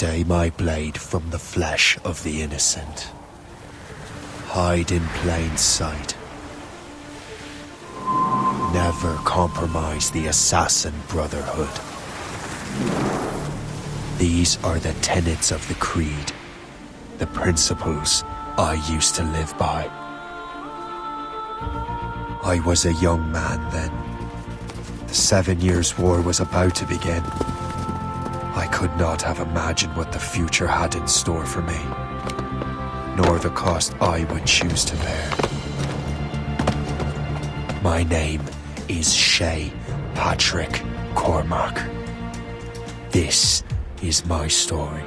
Stay my blade from the flesh of the innocent. Hide in plain sight. Never compromise the assassin brotherhood. These are the tenets of the creed, the principles I used to live by. I was a young man then. The 7 Years' War was about to begin. I could not have imagined what the future had in store for me, nor the cost I would choose to bear. My name is Shay Patrick Cormac. This is my story.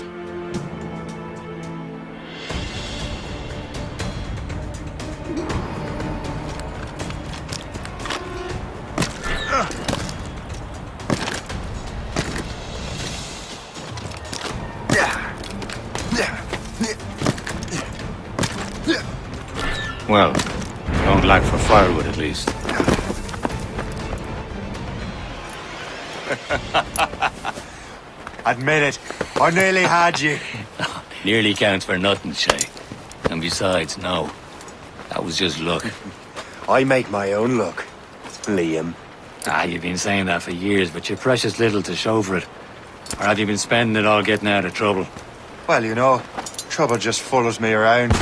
Well, don't lack for firewood at least. Admit it, I nearly had you. Nearly counts for nothing, Shay. And besides, no. That was just luck. I make my own luck, Liam. You've been saying that for years, but you're precious little to show for it. Or have you been spending it all getting out of trouble? Well, you know, trouble just follows me around.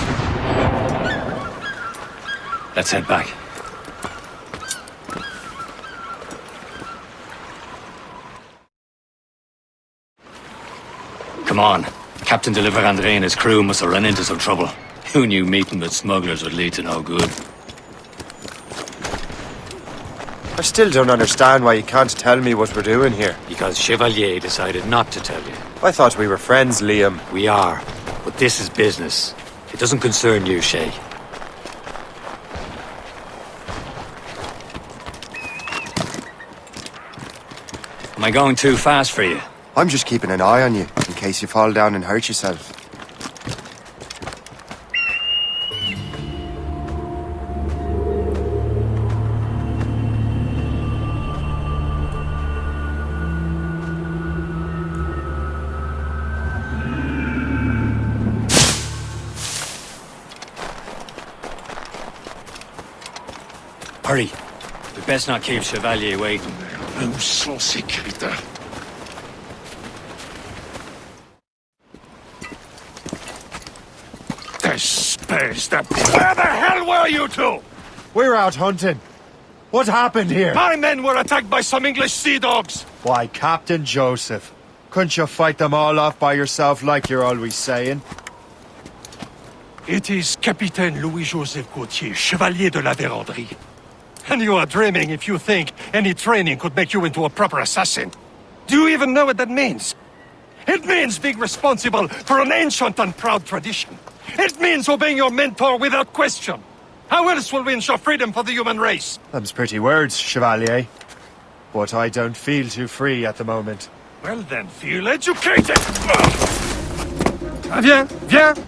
Let's head back. Come on. Captain de Andre and his crew must have run into some trouble. Who knew meeting with smugglers would lead to no good? I still don't understand why you can't tell me what we're doing here. Because Chevalier decided not to tell you. I thought we were friends, Liam. We are, but this is business. It doesn't concern you, Shay. Am I going too fast for you? I'm just keeping an eye on you, in case you fall down and hurt yourself. Hurry. We best not keep Chevalier waiting. Où sont ces crétins? Where the hell were you two? We're out hunting. What happened here? My men were attacked by some English sea dogs. Why, Captain Joseph. Couldn't you fight them all off by yourself like you're always saying? It is Capitaine Louis-Joseph Gauthier, Chevalier de la Vérendrye. And you are dreaming if you think any training could make you into a proper assassin. Do you even know what that means? It means being responsible for an ancient and proud tradition. It means obeying your mentor without question. How else will we ensure freedom for the human race? Them's pretty words, Chevalier. But I don't feel too free at the moment. Well then, feel educated! Viens, viens!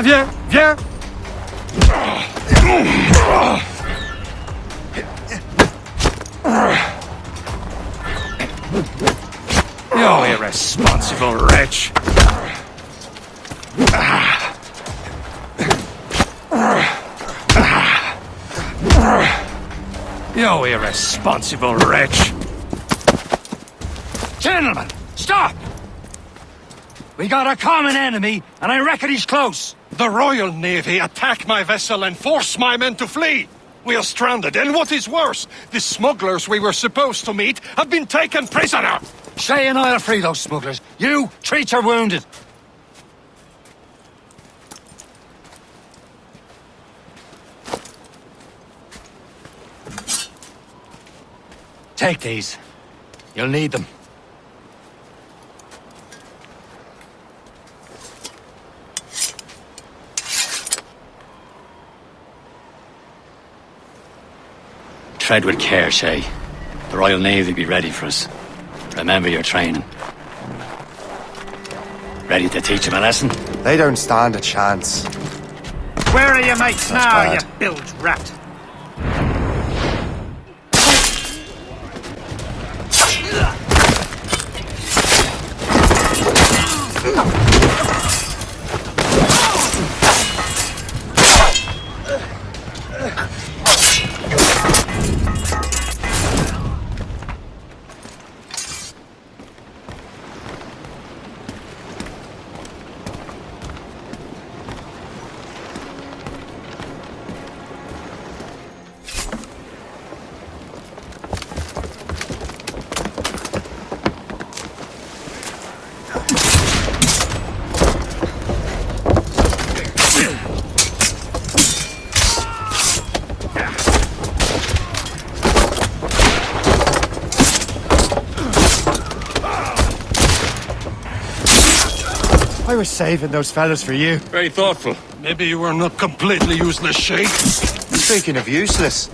Viens, viens! You irresponsible wretch! You irresponsible wretch! Gentlemen, stop! We got a common enemy, and I reckon he's close. The Royal Navy attacked my vessel and forced my men to flee. We are stranded, and what is worse, the smugglers we were supposed to meet have been taken prisoner. Shay and I'll free those smugglers. You, treat your wounded. Take these. You'll need them. Tread with care, Shay. The Royal Navy be ready for us. Remember your training. Ready to teach them a lesson? They don't stand a chance. Where are your mates now, bad. you bilge rat? I was saving those fellas for you. Very thoughtful. Maybe you were not completely useless, Shay. Speaking of useless,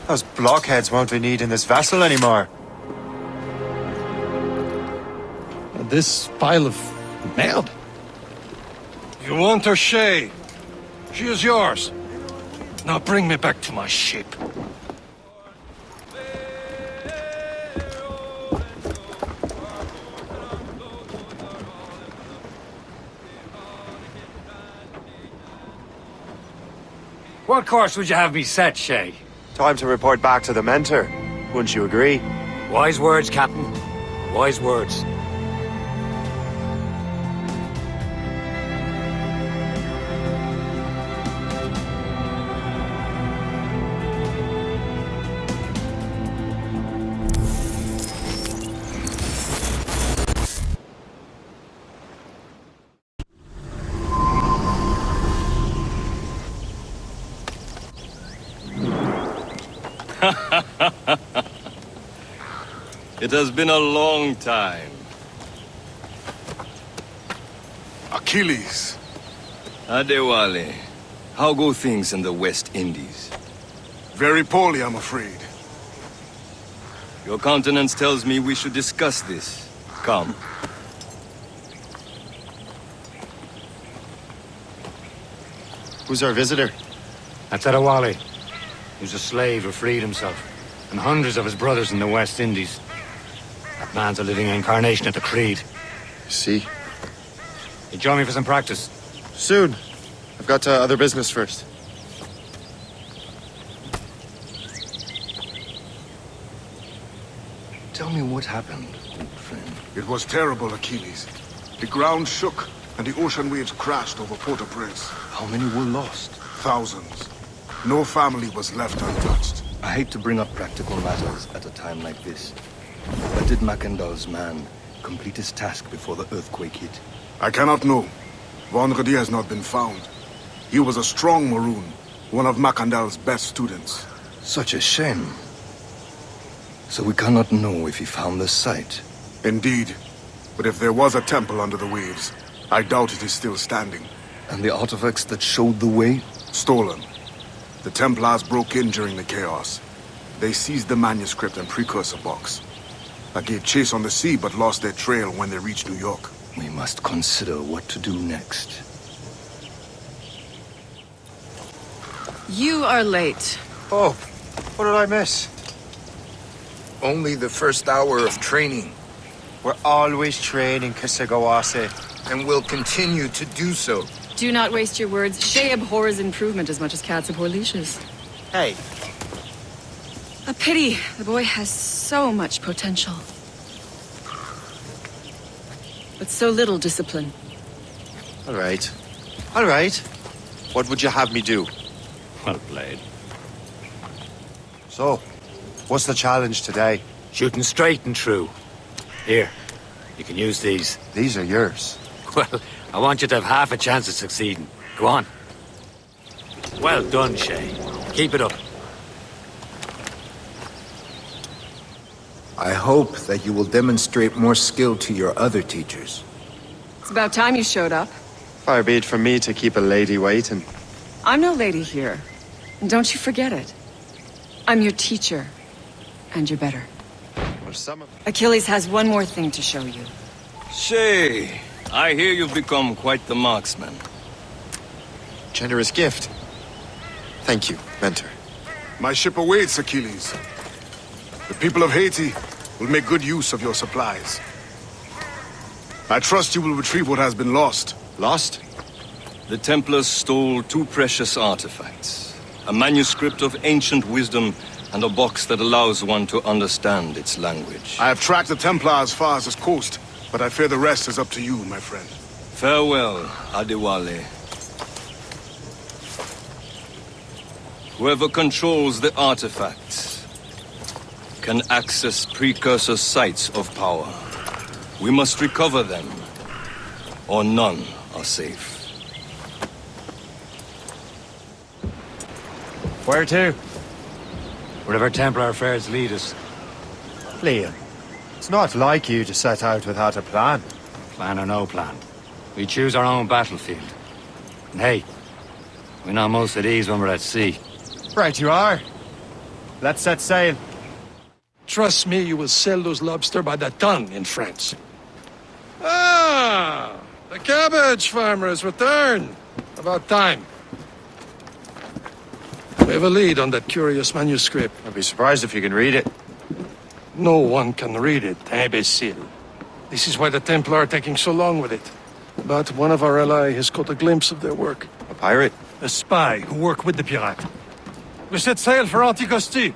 those blockheads won't be needing this vessel anymore. This pile of merde. You want her, Shay? She is yours. Now bring me back to my ship. What course would you have me set, Shay? Time to report back to the mentor. Wouldn't you agree? Wise words, Captain. Wise words. It has been a long time. Achilles. Adewale, how go things in the West Indies? Very poorly, I'm afraid. Your countenance tells me we should discuss this. Come. Who's our visitor? That's Adewale. He was a slave who freed himself, and hundreds of his brothers in the West Indies. That man's a living incarnation of the Creed. See? You join me for some practice? Soon. I've got other business first. Tell me what happened, friend. It was terrible, Achilles. The ground shook, and the ocean waves crashed over Port-au-Prince. How many were lost? Thousands. No family was left untouched. I hate to bring up practical matters at a time like this. But did Mackandal's man complete his task before the earthquake hit? I cannot know. Vendredi has not been found. He was a strong Maroon, one of Mackandal's best students. Such a shame. So we cannot know if he found the site. Indeed. But if there was a temple under the waves, I doubt it is still standing. And the artifacts that showed the way? Stolen. The Templars broke in during the chaos. They seized the manuscript and precursor box. I gave chase on the sea, but lost their trail when they reached New York. We must consider what to do next. You are late. Oh, what did I miss? Only the first hour of training, We're always training, Kisagawase. and will continue to do so. Do not waste your words. Shay abhors improvement as much as cats abhor leashes. Hey, A pity. The boy has so much potential. But so little discipline. all right. All right. What would you have me do? Well played. So, what's the challenge today? Shooting straight and true. Here, you can use these. These are yours. Well, I want you to have half a chance of succeeding. Go on. Well done, Shay. Keep it up. I hope that you will demonstrate more skill to your other teachers. It's about time you showed up. Far be it from me to keep a lady waiting. I'm no lady here. And don't you forget it. I'm your teacher. And you're better. Well, some of... Achilles has one more thing to show you. Shay, I hear you've become quite the marksman. Generous gift. Thank you, mentor. My ship awaits, Achilles. The people of Haiti will make good use of your supplies. I trust you will retrieve what has been lost. Lost? The Templars stole two precious artifacts. A manuscript of ancient wisdom and a box that allows one to understand its language. I have tracked the Templar as far as this coast, but I fear the rest is up to you, my friend. Farewell, Adewale. Whoever controls the artifacts can access precursor sites of power. We must recover them, or none are safe. Where to? Wherever Templar affairs lead us. Liam, it's not like you to set out without a plan. Plan or no plan. We choose our own battlefield. And hey, we know most of these when we're at sea. Right you are. Let's set sail. Trust me, you will sell those lobster by the ton in France. Ah! The cabbage farmer has returned. About time. We have a lead on that curious manuscript. I'd be surprised if you can read it. No one can read it, imbecile. This is why the Templar are taking so long with it. But one of our allies has caught a glimpse of their work. A pirate? A spy who worked with the pirate. We set sail for Anticosti.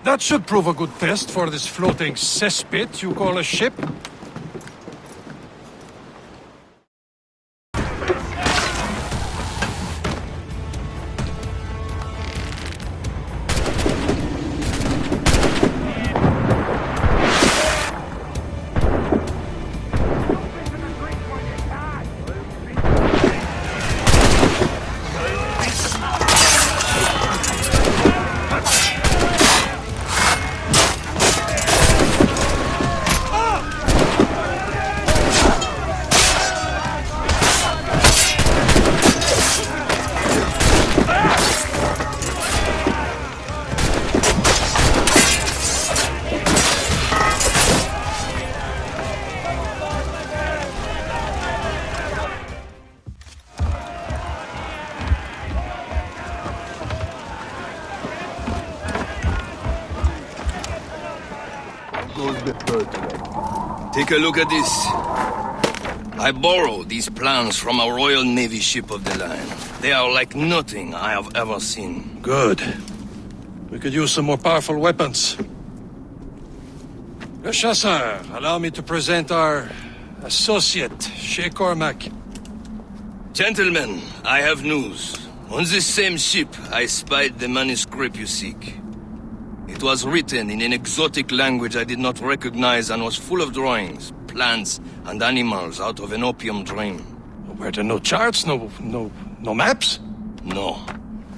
That should prove a good test for this floating cesspit you call a ship. Take a look at this. I borrowed these plans from a Royal Navy ship of the line. They are like nothing I have ever seen. Good. We could use some more powerful weapons. Le Chasseur, allow me to present our associate, Shay Cormac. Gentlemen, I have news. On this same ship, I spied the manuscript you seek. It was written in an exotic language I did not recognize and was full of drawings, plants, and animals out of an opium dream. Were there no charts, no maps? No.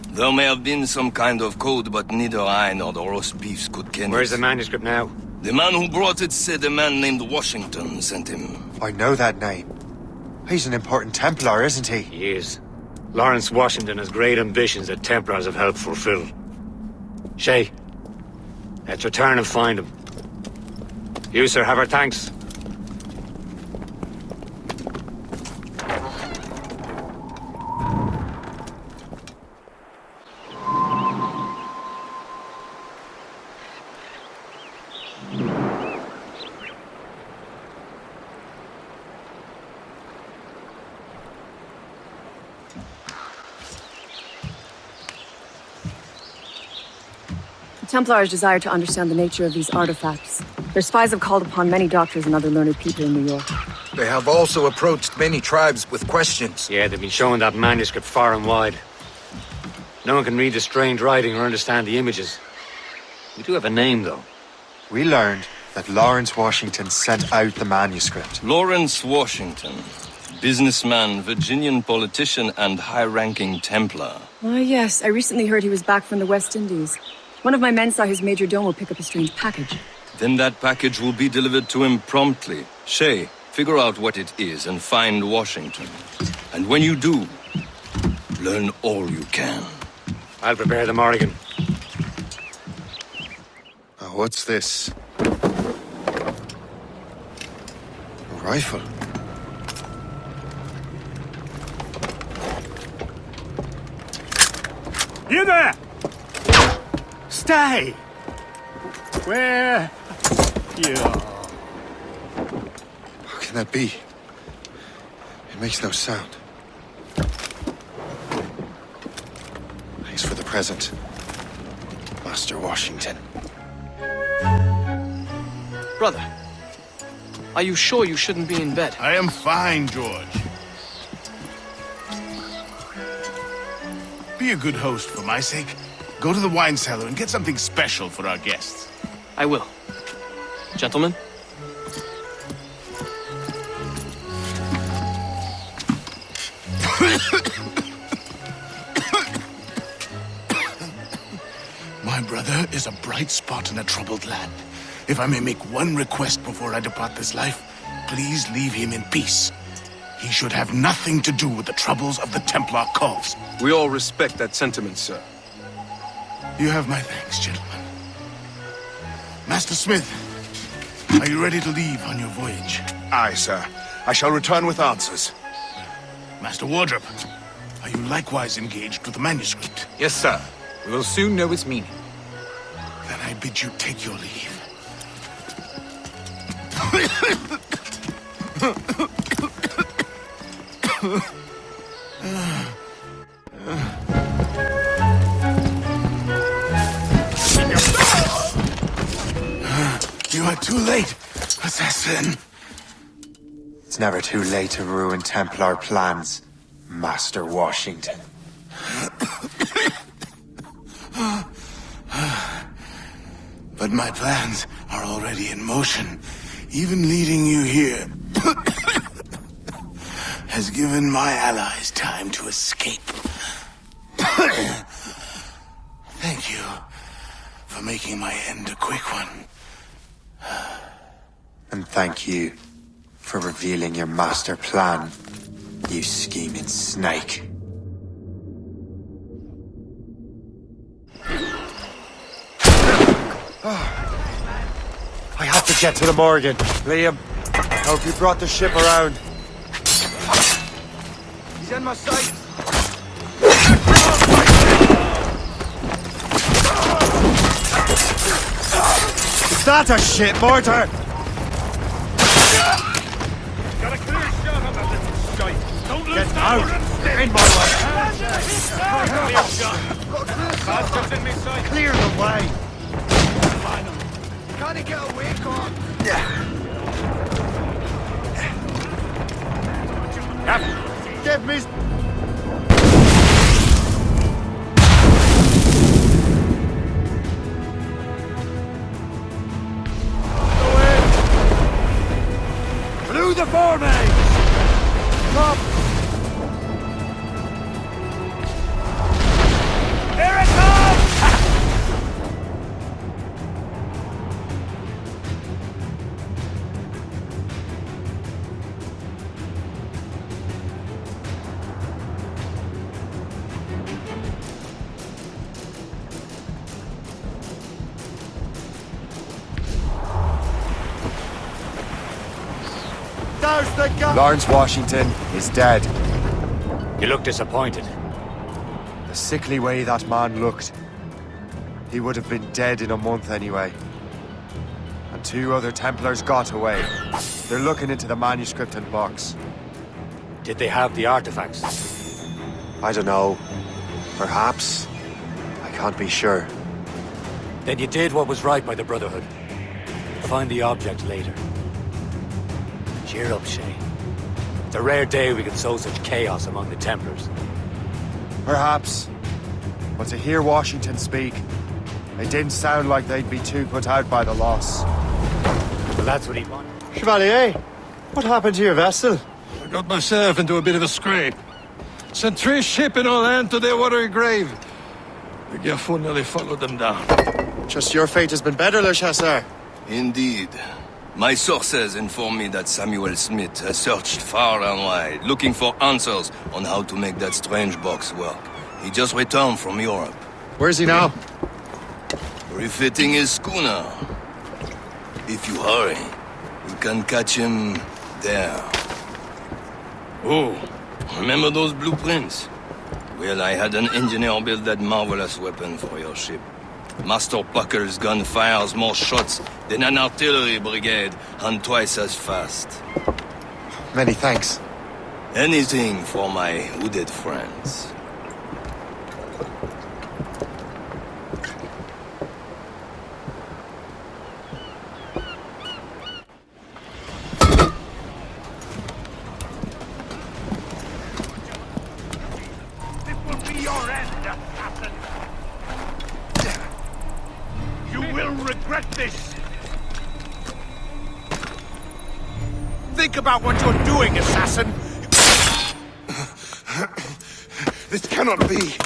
There may have been some kind of code, but neither I nor the roast beefs could ken Where's it. the manuscript now? The man who brought it said a man named Washington sent him. I know that name. He's an important Templar, isn't he? He is. Lawrence Washington has great ambitions that Templars have helped fulfill. Shay, let's return and find him. You, sir, have our thanks. The Templars desire to understand the nature of these artifacts. Their spies have called upon many doctors and other learned people in New York. They have also approached many tribes with questions. Yeah, they've been showing that manuscript far and wide. No one can read the strange writing or understand the images. We do have a name, though. We learned that Lawrence Washington sent out the manuscript. Lawrence Washington. Businessman, Virginian politician, and high-ranking Templar. Ah, yes. I recently heard he was back from the West Indies. One of my men saw his major domo pick up a strange package. Then that package will be delivered to him promptly. Shay, figure out what it is and find Washington. And when you do, learn all you can. I'll prepare the Morrigan. What's this? A rifle. You there! Stay! Where? You. How can that be? It makes no sound. Thanks for the present, Master Washington. Brother, are you sure you shouldn't be in bed? I am fine, George. Be a good host for my sake. Go to the wine cellar and get something special for our guests. I will. Gentlemen? My brother is a bright spot in a troubled land. If I may make one request before I depart this life, please leave him in peace. he should have nothing to do with the troubles of the Templar cause. We all respect that sentiment, sir. You have my thanks, gentlemen. Master Smith, are you ready to leave on your voyage? Aye, sir. I shall return with answers. Master Wardrop, are you likewise engaged with the manuscript? Yes, sir. We will soon know its meaning. Then I bid you take your leave. You are too late, assassin. It's never too late to ruin Templar plans, Master Washington. But my plans are already in motion. Even leading you here has given my allies time to escape. Thank you for making my end a quick one. And thank you for revealing your master plan, you scheming snake. I have to get to the Morgan. Liam, hope you brought the ship around. He's in my sight. Is that a ship mortar? Got a clear shot on that little shite. Don't lose Get that out! one. In my way! Clear shot. Bastards in me sight. Clear the way! Can't get away, God. Give me... Through the foremains! Stop! Here it comes! Lawrence Washington is dead. You look disappointed. The sickly way that man looked. He would have been dead in a month anyway. And 2 other Templars got away. They're looking into the manuscript and box. Did they have the artifacts? I don't know. Perhaps. I can't be sure. Then you did what was right by the Brotherhood. Find the object later. Cheer up, Shay. It's a rare day we can sow such chaos among the Templars. Perhaps. But to hear Washington speak, it didn't sound like they'd be too put out by the loss. Well, that's what he wanted. Chevalier, what happened to your vessel? I got myself into a bit of a scrape. Sent 3 ship in all hand to their watery grave. The Gerfaut nearly followed them down. Just your fate has been better, Le Chasseur. Indeed. My sources inform me that Samuel Smith has searched far and wide, looking for answers on how to make that strange box work. He just returned from Europe. Where's he now? Refitting his schooner. If you hurry, you can catch him there. Oh, remember those blueprints? Well, I had an engineer build that marvelous weapon for your ship. Master Puckle's gun fires more shots than an artillery brigade, and twice as fast. Many thanks. Anything for my hooded friends. This will be your end, assassin! You will regret this! Think about what you're doing, assassin! This cannot be!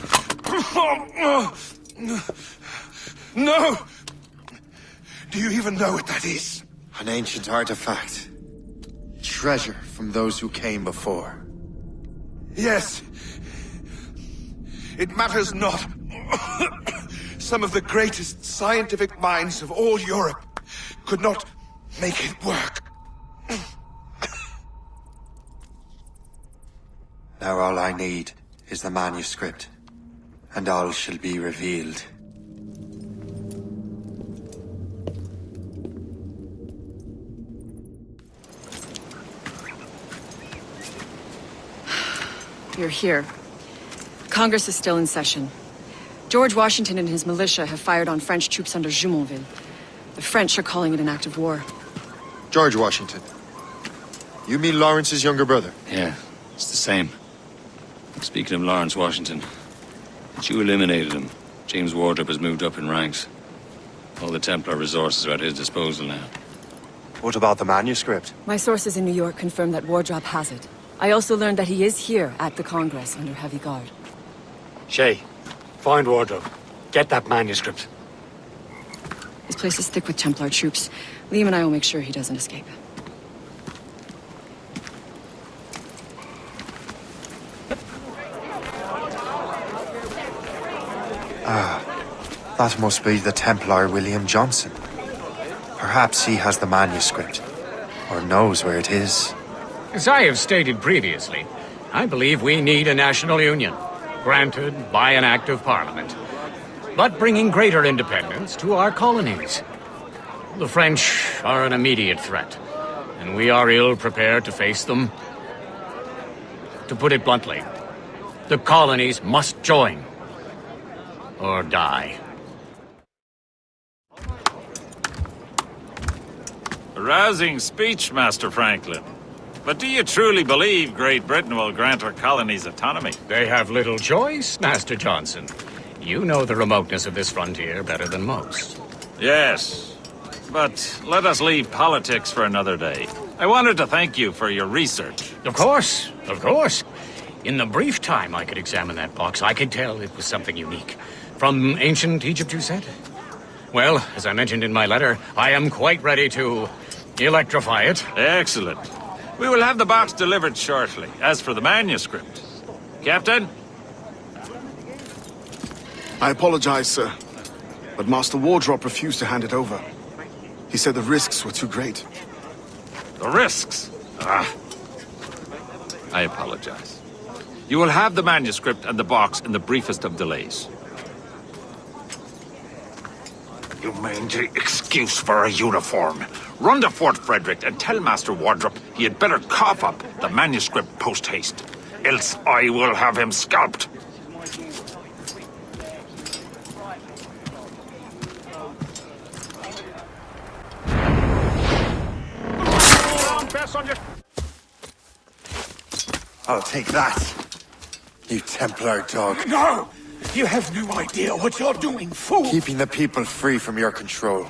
No! Do you even know what that is? An ancient artifact. treasure from those who came before. Yes. It matters not. Some of the greatest scientific minds of all Europe could not make it work. Now all I need is the manuscript, and all shall be revealed. You're here. Congress is still in session. George Washington and his militia have fired on French troops under Jumonville. The French are calling it an act of war. George Washington. You mean Lawrence's younger brother? Yeah, it's the same. Speaking of Lawrence Washington, since you eliminated him, James Wardrop has moved up in ranks. All the Templar resources are at his disposal now. What about the manuscript? My sources in New York confirm that Wardrop has it. I also learned that he is here at the Congress under heavy guard. Shay, find Wardrop. Get that manuscript. This place is thick with Templar troops. Liam and I will make sure he doesn't escape. That must be the Templar William Johnson. Perhaps he has the manuscript, or knows where it is. As I have stated previously, I believe we need a national union, granted by an act of parliament, but bringing greater independence to our colonies. The French are an immediate threat, and we are ill prepared to face them. To put it bluntly, the colonies must join, or die. A rousing speech, Master Franklin. But do you truly believe Great Britain will grant our colonies autonomy? They have little choice, Master Johnson. You know the remoteness of this frontier better than most. Yes, but let us leave politics for another day. I wanted to thank you for your research. Of course, of course. In the brief time I could examine that box, I could tell it was something unique. From ancient Egypt, you said? Well, as I mentioned in my letter, I am quite ready to electrify it. Excellent. We will have the box delivered shortly. As for the manuscript... Captain? I apologize, sir. But Master Wardrop refused to hand it over. He said the risks were too great. The risks? Ah. I apologize. You will have the manuscript and the box in the briefest of delays. You mangy excuse for a uniform. Run to Fort Frederick and tell Master Wardrop he had better cough up the manuscript post-haste. Else I will have him scalped. I'll take that, you Templar dog. No! You have no idea what you're doing, fool! Keeping the people free from your control.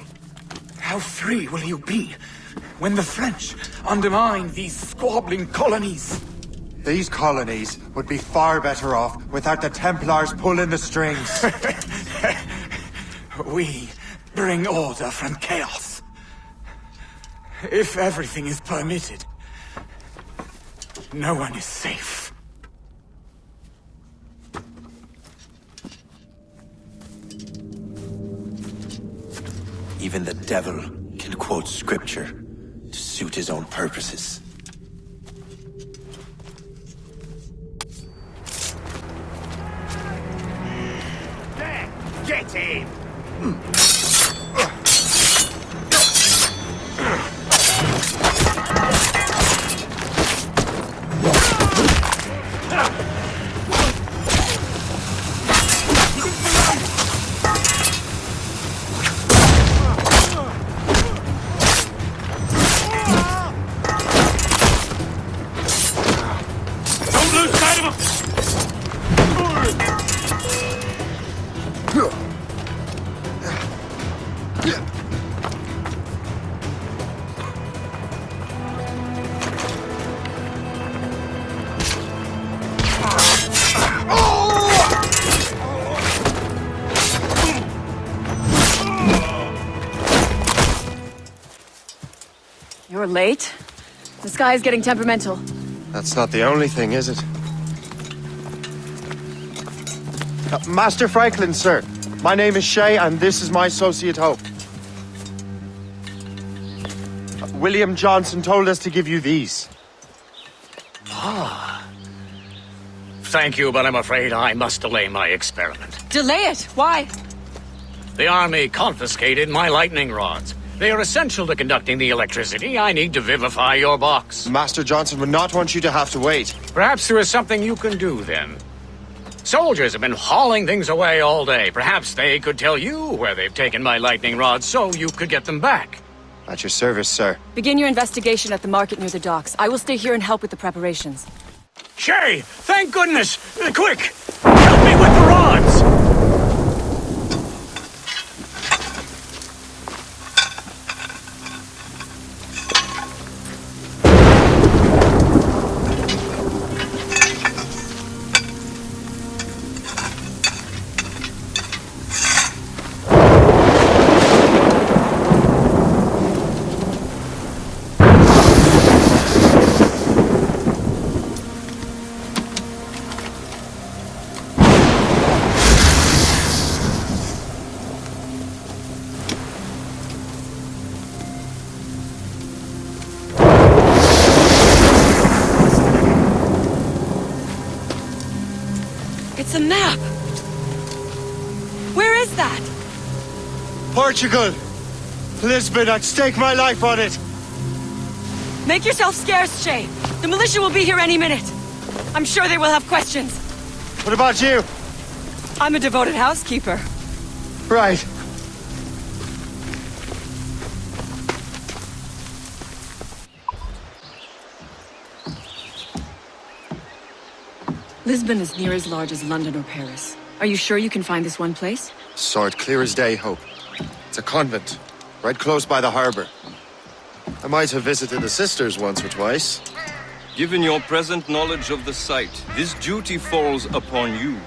How free will you be when the French undermine these squabbling colonies? These colonies would be far better off without the Templars pulling the strings. We bring order from chaos. If everything is permitted, no one is safe. Even the devil can quote scripture to suit his own purposes. Get him! You're late. The sky is getting temperamental. That's not the only thing, is it? Master Franklin, sir. My name is Shay, and this is my associate Hope. William Johnson told us to give you these. Thank you, but I'm afraid I must delay my experiment. Delay it? Why? The army confiscated my lightning rods. They are essential to conducting the electricity I need to vivify your box. Master Johnson would not want you to have to wait. Perhaps there is something you can do, then. Soldiers have been hauling things away all day. Perhaps they could tell you where they've taken my lightning rods so you could get them back. At your service, sir. Begin your investigation at the market near the docks. I will stay here and help with the preparations. Shay! Thank goodness! Quick! Help me with the rods! It's a map! Where is that? Portugal! Lisbon, I'd stake my life on it! Make yourself scarce, Shay. The militia will be here any minute. I'm sure they will have questions. What about you? I'm a devoted housekeeper. Right. Lisbon is near as large as London or Paris. Are you sure you can find this one place? Saw it clear as day, Hope. It's a convent, right close by the harbor. I might have visited the sisters once or twice. Given your present knowledge of the site, this duty falls upon you.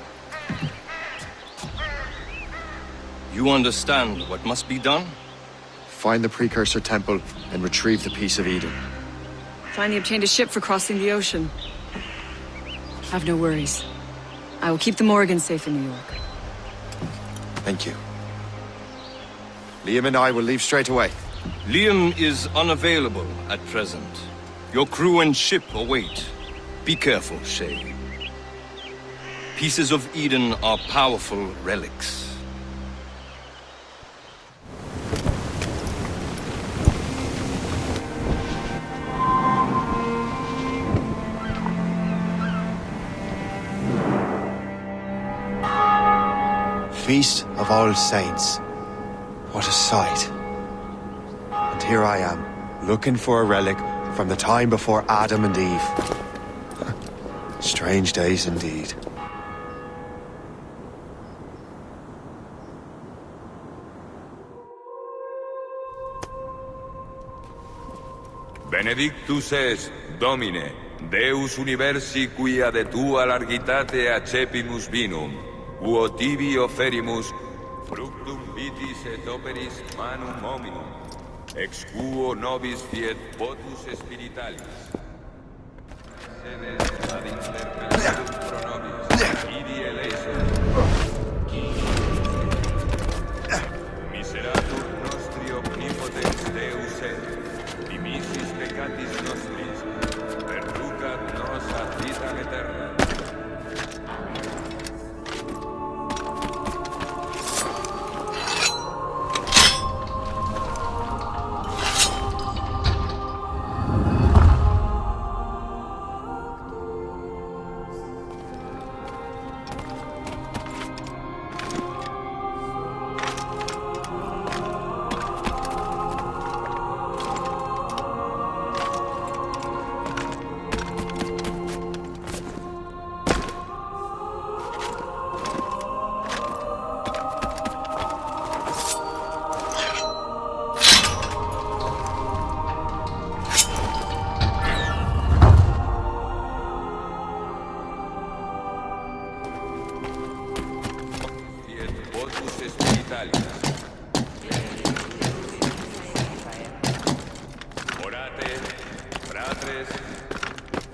You understand what must be done? Find the precursor temple and retrieve the piece of Eden. Finally obtained a ship for crossing the ocean. Have no worries. I will keep the Morgans safe in New York. Thank you. Liam and I will leave straight away. Liam is unavailable at present. Your crew and ship await. Be careful, Shay. Pieces of Eden are powerful relics. Feast of All Saints. What a sight. And here I am, looking for a relic from the time before Adam and Eve. Strange days indeed. Benedictus es, Domine, Deus universi quia de tua largitate accepimus vinum, uo tibi oferimus, fructum vitis et operis manum hominum, ex quo nobis fiet potus spiritualis. Sedes ad interpellum pro nobis, idi eleison. Miseratur nostri omnipotens Deus et, dimisis peccatis nostris, perducat nos ad vitam aeterna.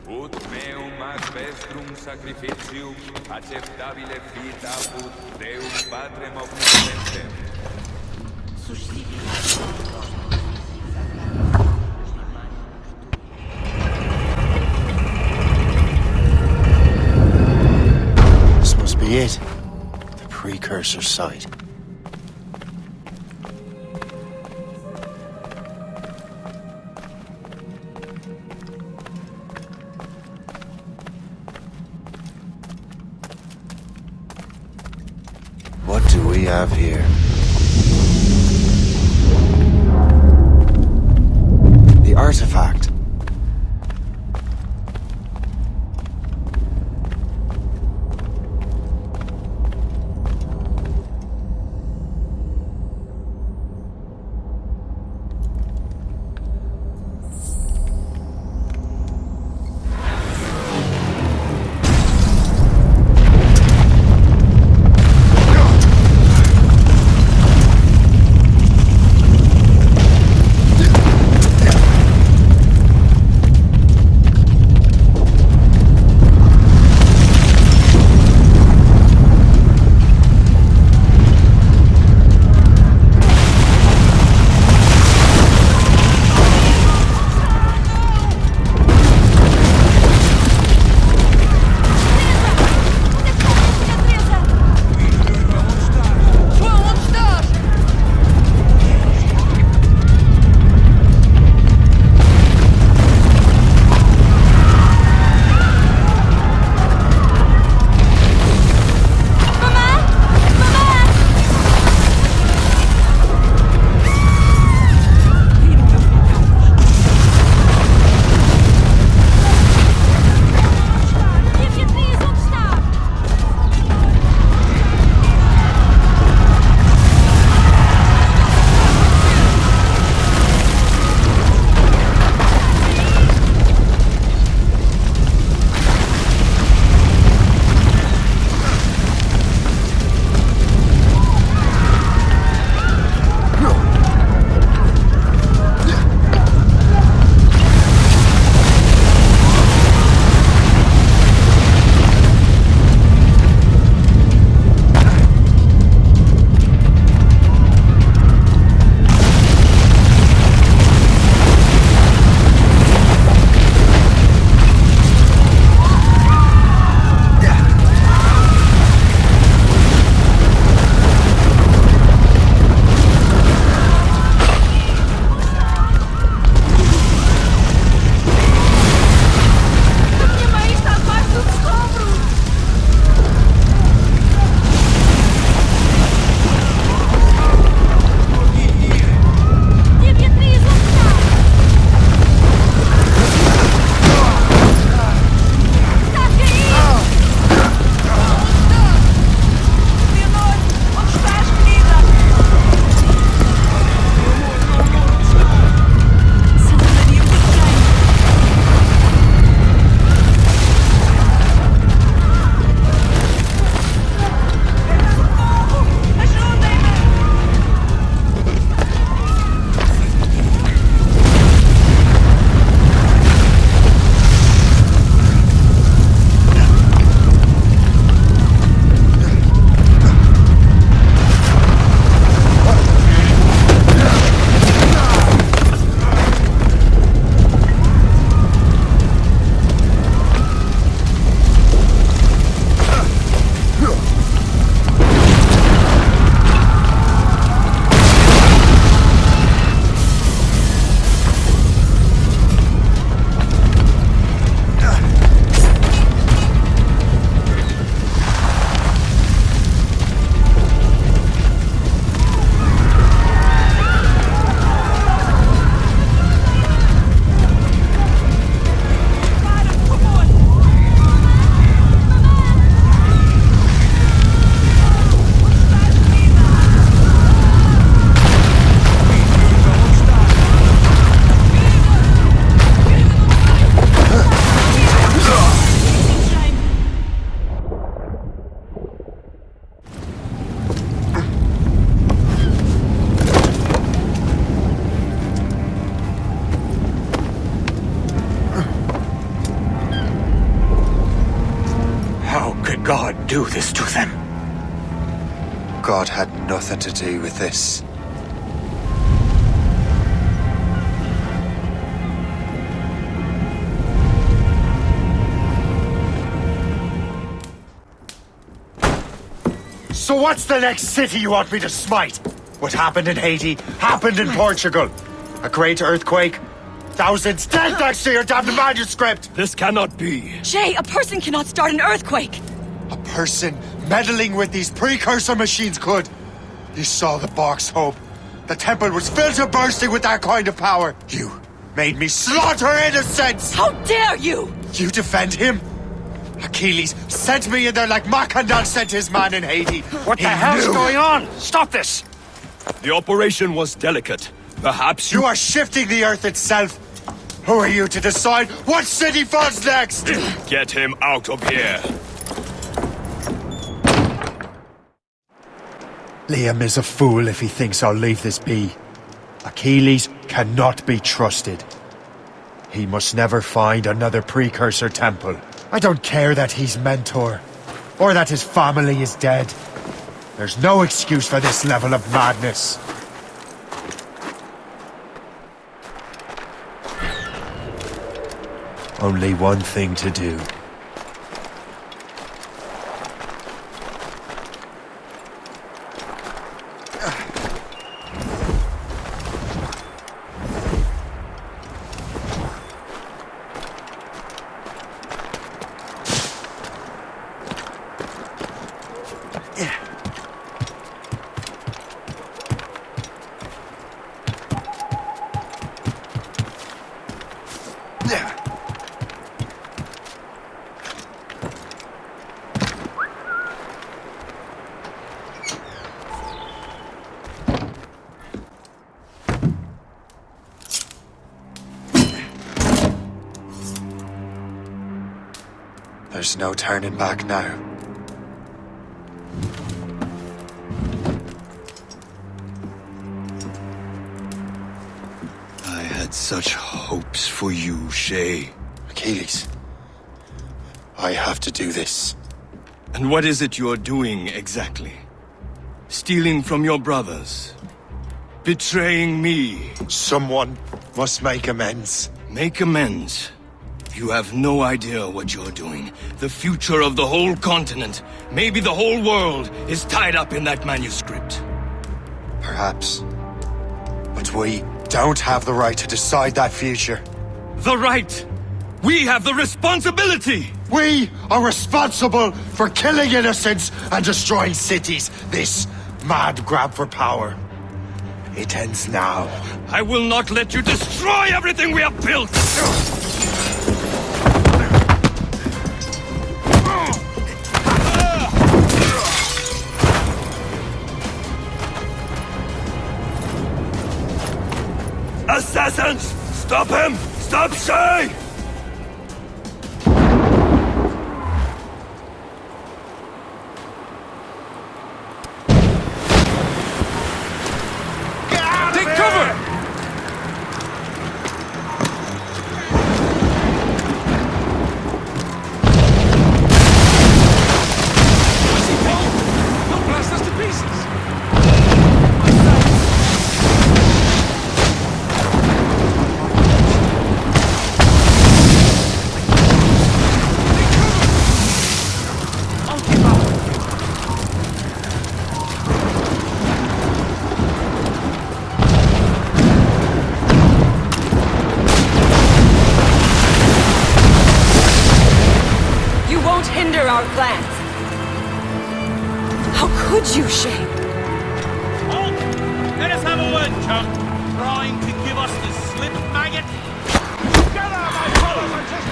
ut meum ad vestrum sacrificium acceptabile fit apud Deum Patrem omnipotentem. This must be it. The precursor site. What do we have here? The artifact. God do this to them? God had nothing to do with this. So what's the next city you want me to smite? What happened in Haiti happened in Portugal. A great earthquake. Thousands dead thanks to your damned manuscript! This cannot be. Shay, a person cannot start an earthquake! A person meddling with these precursor machines could. You saw the box, Hope. The temple was filled to bursting with that kind of power. You made me slaughter innocents! How dare you! You defend him? Achilles sent me in there like Macandal sent his man in Haiti. What the hell's going on? Stop this! The operation was delicate. Perhaps you are shifting the earth itself. Who are you to decide what city falls next? Get him out of here. Liam is a fool if he thinks I'll leave this be. Achilles cannot be trusted. He must never find another precursor temple. I don't care that he's mentor, or that his family is dead. There's no excuse for this level of madness. Only one thing to do. There's no turning back now. I had such hopes for you, Shay. Achilles, I have to do this. And what is it you're doing exactly? Stealing from your brothers? Betraying me? Someone must make amends. Make amends? You have no idea what you're doing. The future of the whole continent, maybe the whole world, is tied up in that manuscript. Perhaps. But we don't have the right to decide that future. The right! We have the responsibility! We are responsible for killing innocents and destroying cities. This mad grab for power. It ends now. I will not let you destroy everything we have built! Assassins! Stop him! Stop Shay! Take cover! What's he doing? He'll blast us to pieces! Our plans. How could you, Shay? Halt! Let us have a word, chum. Trying to give us the slip, maggot? Get out, my fellows! I just...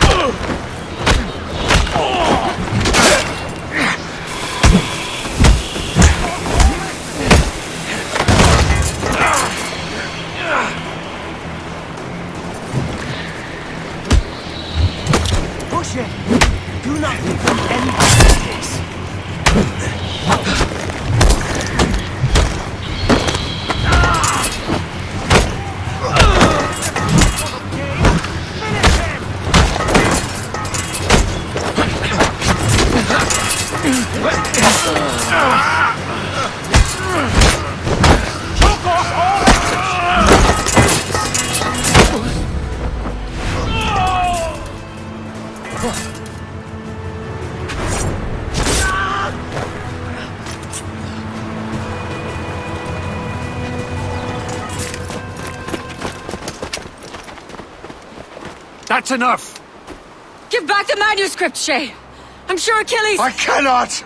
Push it! Do not leave any space. Finish him! Choke off all That's enough! Give back the manuscript, Shay! I'm sure Achilles... I cannot!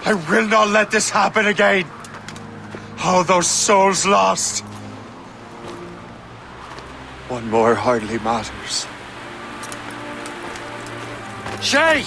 I will not let this happen again! All those souls lost! One more hardly matters. Shay!